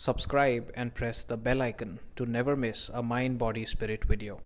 Subscribe and press the bell icon to never miss a Mind Body Spirit video.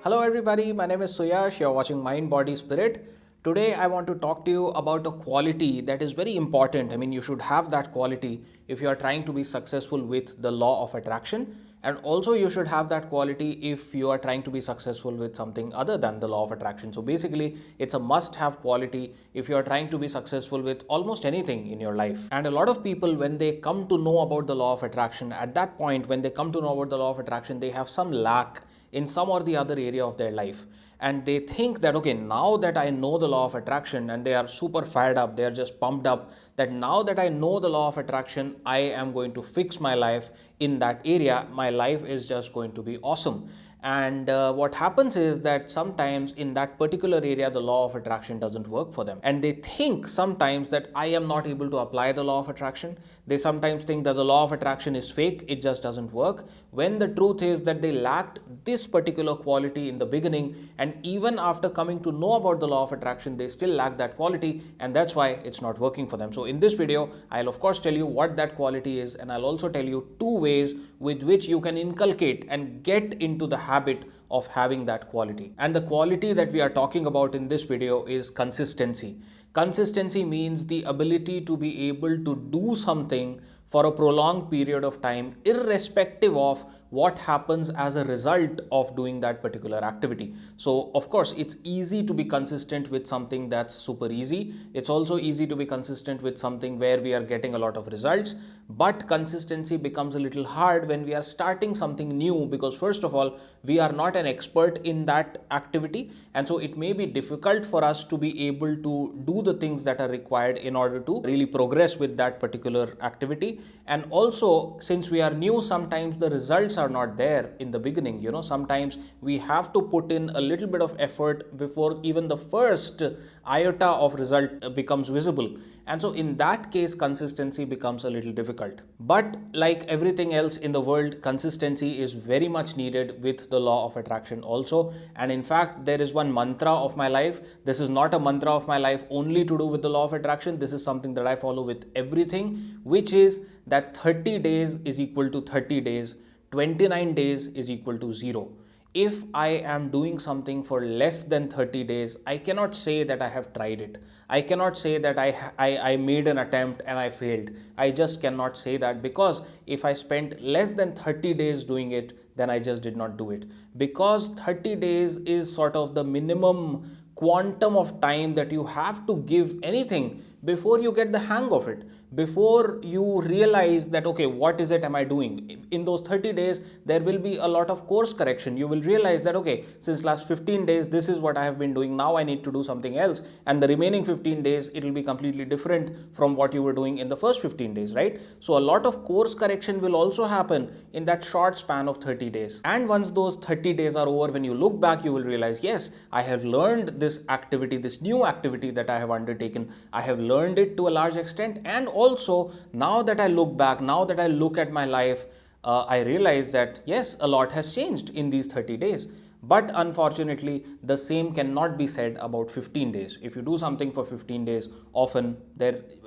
Hello everybody, my name is Suyash. You're watching Mind Body Spirit. Today I want to talk to you about a quality that is very important. You should have that quality if you are trying to be successful with the law of attraction. And also you should have that quality if you are trying to be successful with something other than the law of attraction. So basically, it's a must-have quality if you are trying to be successful with almost anything in your life. And a lot of people, when they come to know about the law of attraction, at that point, when they come to know about the law of attraction, they have some lack in some or the other area of their life. And they think that, okay, now that I know the law of attraction, and they are super fired up, they are just pumped up that now that I know the law of attraction, I am going to fix my life in that area. My life is just going to be awesome. And what happens is that sometimes in that particular area, the law of attraction doesn't work for them. And they think sometimes that I am not able to apply the law of attraction. They sometimes think that the law of attraction is fake. It just doesn't work. When the truth is that they lacked this particular quality in the beginning. And even after coming to know about the law of attraction, they still lack that quality. And that's why it's not working for them. So in this video, I'll of course tell you what that quality is. And I'll also tell you 2 ways with which you can inculcate and get into the habit of having that quality. And the quality that we are talking about in this video is consistency. Consistency means the ability to be able to do something for a prolonged period of time, irrespective of what happens as a result of doing that particular activity. So of course, it's easy to be consistent with something that's super easy. It's also easy to be consistent with something where we are getting a lot of results. But consistency becomes a little hard when we are starting something new, because first of all, we are not an expert in that activity. And so it may be difficult for us to be able to do the things that are required in order to really progress with that particular activity. And also, since we are new, sometimes the results are not there in the beginning. Sometimes we have to put in a little bit of effort before even the first iota of result becomes visible. And so in that case, consistency becomes a little difficult. But like everything else in the world, consistency is very much needed with the law of attraction also. And in fact, there is one mantra of my life. This is not a mantra of my life only to do with the law of attraction. This is something that I follow with everything, which is that 30 days is equal to 30 days, 29 days is equal to 0. If I am doing something for less than 30 days, I cannot say that I have tried it. I cannot say that I made an attempt and I failed. I just cannot say that, because if I spent less than 30 days doing it, then I just did not do it. Because 30 days is sort of the minimum quantum of time that you have to give anything before you get the hang of it, before you realize that, okay, what is it am I doing? In those 30 days, there will be a lot of course correction. You will realize that, okay, since last 15 days, this is what I have been doing. Now I need to do something else. And the remaining 15 days, it will be completely different from what you were doing in the first 15 days, right? So a lot of course correction will also happen in that short span of 30 days. And once those 30 days are over, when you look back, you will realize, yes, I have learned this activity, this new activity that I have undertaken. I have learned it to a large extent. And also, now that I look back, now that I look at my life, I realize that yes, a lot has changed in these 30 days. But unfortunately, the same cannot be said about 15 days. If you do something for 15 days, often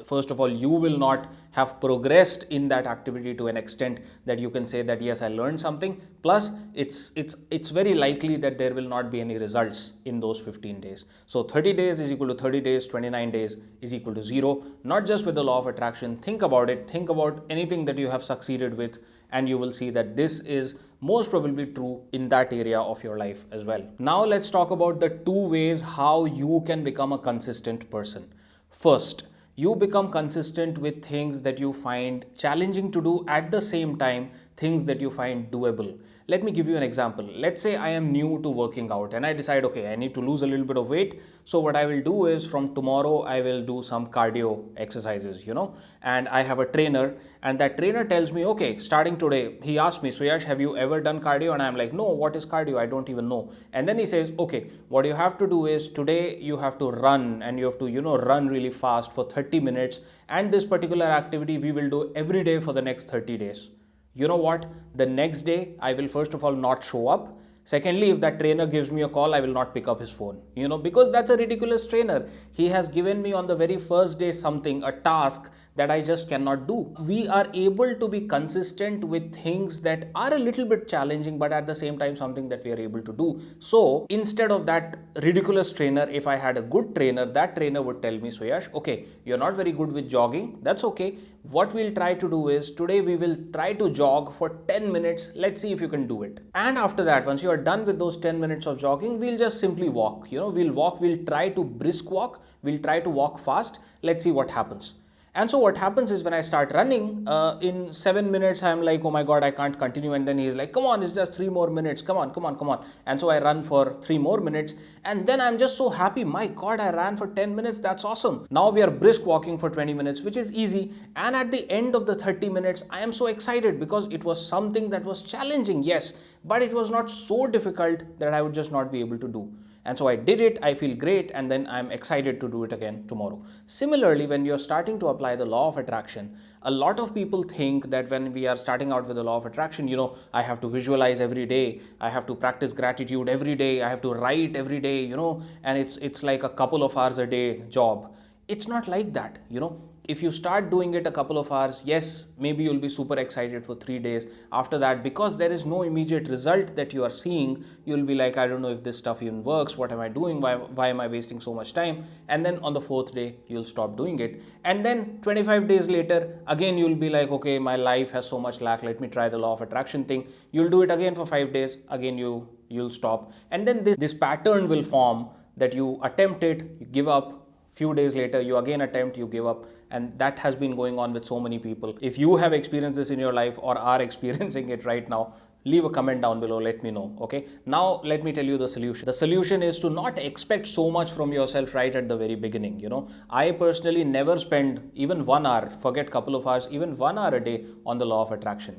first of all, you will not have progressed in that activity to an extent that you can say that, yes, I learned something. Plus, it's very likely that there will not be any results in those 15 days. So 30 days is equal to 30 days, 29 days is equal to 0. Not just with the law of attraction. Think about it. Think about anything that you have succeeded with, and you will see that this is most probably true in that area of your life as well. Now let's talk about the 2 ways how you can become a consistent person. First, you become consistent with things that you find challenging to do, at the same time things that you find doable. Let me give you an example. Let's say I am new to working out and I decide, okay, I need to lose a little bit of weight. So what I will do is from tomorrow, I will do some cardio exercises, and I have a trainer, and that trainer tells me, okay, starting today, he asked me, Suyash, have you ever done cardio? And I'm like, no, what is cardio? I don't even know. And then he says, okay, what you have to do is today you have to run, and you have to, run really fast for 30 minutes. And this particular activity we will do every day for the next 30 days. You know what? The next day, I will first of all not show up. Secondly, if that trainer gives me a call, I will not pick up his phone, because that's a ridiculous trainer. He has given me on the very first day something, a task that I just cannot do. We are able to be consistent with things that are a little bit challenging, but at the same time, something that we are able to do. So instead of that ridiculous trainer, if I had a good trainer, that trainer would tell me, Suyash, okay, you're not very good with jogging. That's okay. What we'll try to do is today we will try to jog for 10 minutes. Let's see if you can do it. And after that, once you are done with those 10 minutes of jogging, we'll just simply walk. We'll walk, we'll try to brisk walk, we'll try to walk fast. Let's see what happens. And so what happens is when I start running, in 7 minutes, I'm like, oh my God, I can't continue. And then he's like, come on, it's just 3 more minutes. Come on, come on, come on. And so I run for 3 more minutes. And then I'm just so happy. My God, I ran for 10 minutes. That's awesome. Now we are brisk walking for 20 minutes, which is easy. And at the end of the 30 minutes, I am so excited because it was something that was challenging. Yes, but it was not so difficult that I would just not be able to do. And so I did it, I feel great, and then I'm excited to do it again tomorrow. Similarly, when you're starting to apply the law of attraction, a lot of people think that when we are starting out with the law of attraction, I have to visualize every day, I have to practice gratitude every day, I have to write every day, and it's like a couple of hours a day job. It's not like that, If you start doing it a couple of hours, yes, maybe you'll be super excited for 3 days. After that, because there is no immediate result that you are seeing, you'll be like, I don't know if this stuff even works. What am I doing? Why am I wasting so much time? And then on the 4th day, you'll stop doing it. And then 25 days later, again, you'll be like, okay, my life has so much lack. Let me try the law of attraction thing. You'll do it again for 5 days. Again, you'll stop. And then this pattern will form that you attempt it, you give up. Few days later, you again attempt, you give up. And that has been going on with so many people. If you have experienced this in your life or are experiencing it right now, leave a comment down below, let me know, okay? Now, let me tell you the solution. The solution is to not expect so much from yourself right at the very beginning, I personally never spend even 1 hour, forget couple of hours, even 1 hour a day on the law of attraction,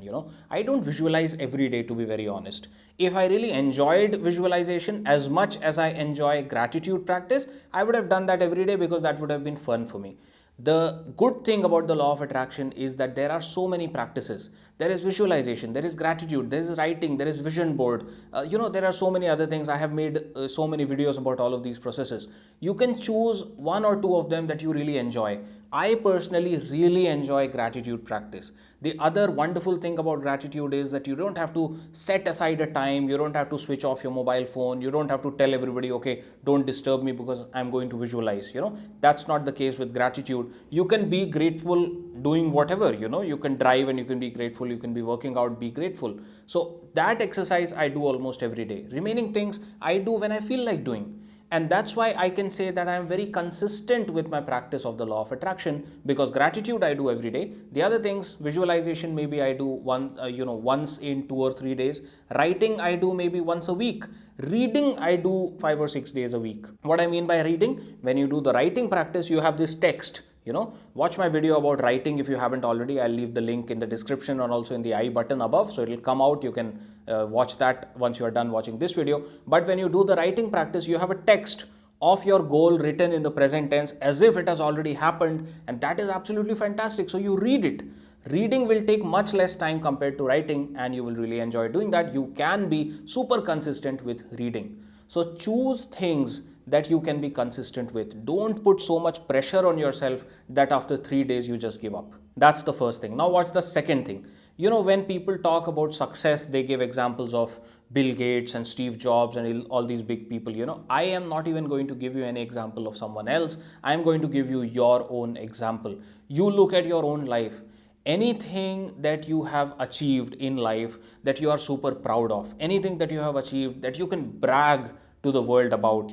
I don't visualize every day, to be very honest. If I really enjoyed visualization as much as I enjoy gratitude practice, I would have done that every day because that would have been fun for me. The good thing about the law of attraction is that there are so many practices. There is visualization, there is gratitude, there is writing, there is vision board. There are so many other things. I have made so many videos about all of these processes. You can choose 1 or 2 of them that you really enjoy. I personally really enjoy gratitude practice. The other wonderful thing about gratitude is that you don't have to set aside a time. You don't have to switch off your mobile phone. You don't have to tell everybody, okay, don't disturb me because I'm going to visualize. That's not the case with gratitude. You can be grateful doing whatever, you can drive and you can be grateful. You can be working out, be grateful. So that exercise I do almost every day. Remaining things I do when I feel like doing. And that's why I can say that I am very consistent with my practice of the law of attraction, because gratitude I do every day. The other things, visualization, maybe I do once in 2 or 3 days. Writing I do maybe once a week. Reading I do 5 or 6 days a week. What I mean by reading, when you do the writing practice, you have this text. Watch my video about writing if you haven't already. I'll leave the link in the description and also in the I button above. So it'll come out. You can watch that once you are done watching this video. But when you do the writing practice, you have a text of your goal written in the present tense as if it has already happened. And that is absolutely fantastic. So you read it. Reading will take much less time compared to writing, and you will really enjoy doing that. You can be super consistent with reading. So choose things that you can be consistent with. Don't put so much pressure on yourself that after 3 days you just give up. That's the first thing. Now what's the second thing? When people talk about success, they give examples of Bill Gates and Steve Jobs and all these big people. I am not even going to give you any example of someone else. I am going to give you your own example. You look at your own life. Anything that you have achieved in life that you are super proud of, anything that you have achieved that you can brag to the world about,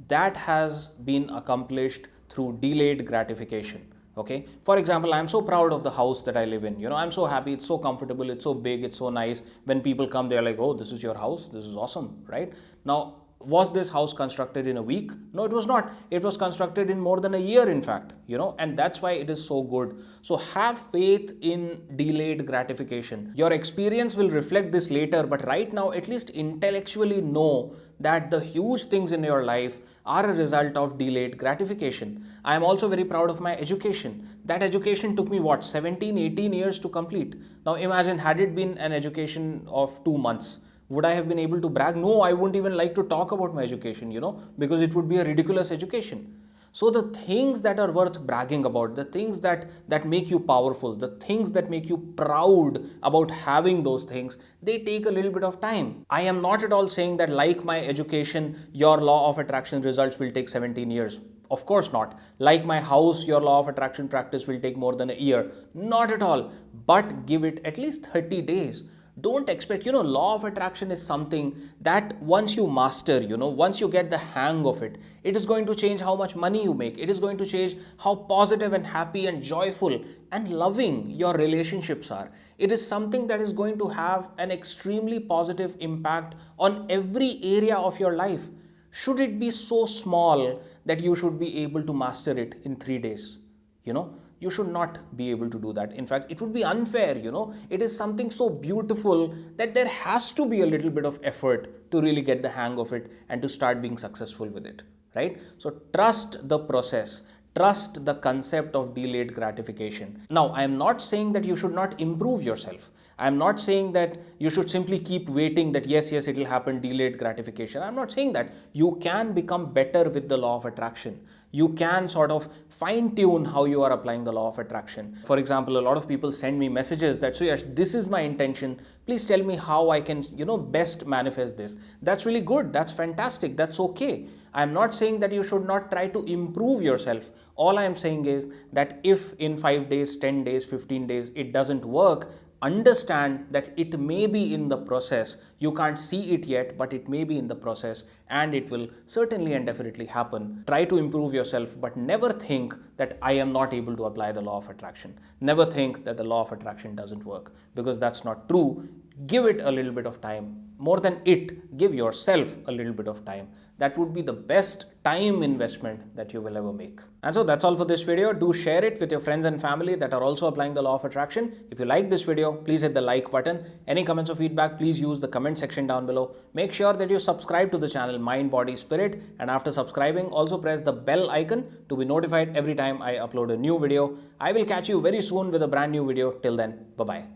that has been accomplished through delayed gratification. Okay. For example, I'm so proud of the house that I live in. I'm so happy. It's so comfortable. It's so big. It's so nice. When people come, they're like, oh, this is your house. This is awesome. Right? Now, was this house constructed in a week? No, it was not. It was constructed in more than a year, in fact, and that's why it is so good. So have faith in delayed gratification. Your experience will reflect this later, but right now, at least intellectually know that the huge things in your life are a result of delayed gratification. I am also very proud of my education. That education took me 17, 18 years to complete. Now imagine, had it been an education of 2 months, Would I have been able to brag? No, I wouldn't even like to talk about my education, because it would be a ridiculous education. So the things that are worth bragging about, the things that make you powerful, the things that make you proud about having those things, they take a little bit of time. I am not at all saying that like my education, your law of attraction results will take 17 years. Of course not. Like my house, your law of attraction practice will take more than a year. Not at all. But give it at least 30 days. Don't expect, law of attraction is something that once you master, once you get the hang of it, it is going to change how much money you make. It is going to change how positive and happy and joyful and loving your relationships are. It is something that is going to have an extremely positive impact on every area of your life. Should it be so small that you should be able to master it in 3 days? You should not be able to do that. In fact, it would be unfair, It is something so beautiful that there has to be a little bit of effort to really get the hang of it and to start being successful with it, right? So trust the process. Trust the concept of delayed gratification. Now, I am not saying that you should not improve yourself. I am not saying that you should simply keep waiting that yes, it will happen, delayed gratification. I'm not saying that. You can become better with the law of attraction. You can sort of fine tune how you are applying the law of attraction. For example, a lot of people send me messages that, so yes, this is my intention. Please tell me how I can, best manifest this. That's really good. That's fantastic. That's okay. I'm not saying that you should not try to improve yourself. All I am saying is that if in 5 days, 10 days, 15 days, it doesn't work, understand that it may be in the process. You can't see it yet, but it may be in the process and it will certainly and definitely happen. Try to improve yourself, but never think that I am not able to apply the law of attraction. Never think that the law of attraction doesn't work, because that's not true. Give it a little bit of time. More than it, give yourself a little bit of time. That would be the best time investment that you will ever make. And so that's all for this video. Do share it with your friends and family that are also applying the law of attraction. If you like this video, please hit the like button. Any comments or feedback, please use the comment section down below. Make sure that you subscribe to the channel Mind, Body, Spirit. And after subscribing, also press the bell icon to be notified every time I upload a new video. I will catch you very soon with a brand new video. Till then, bye-bye.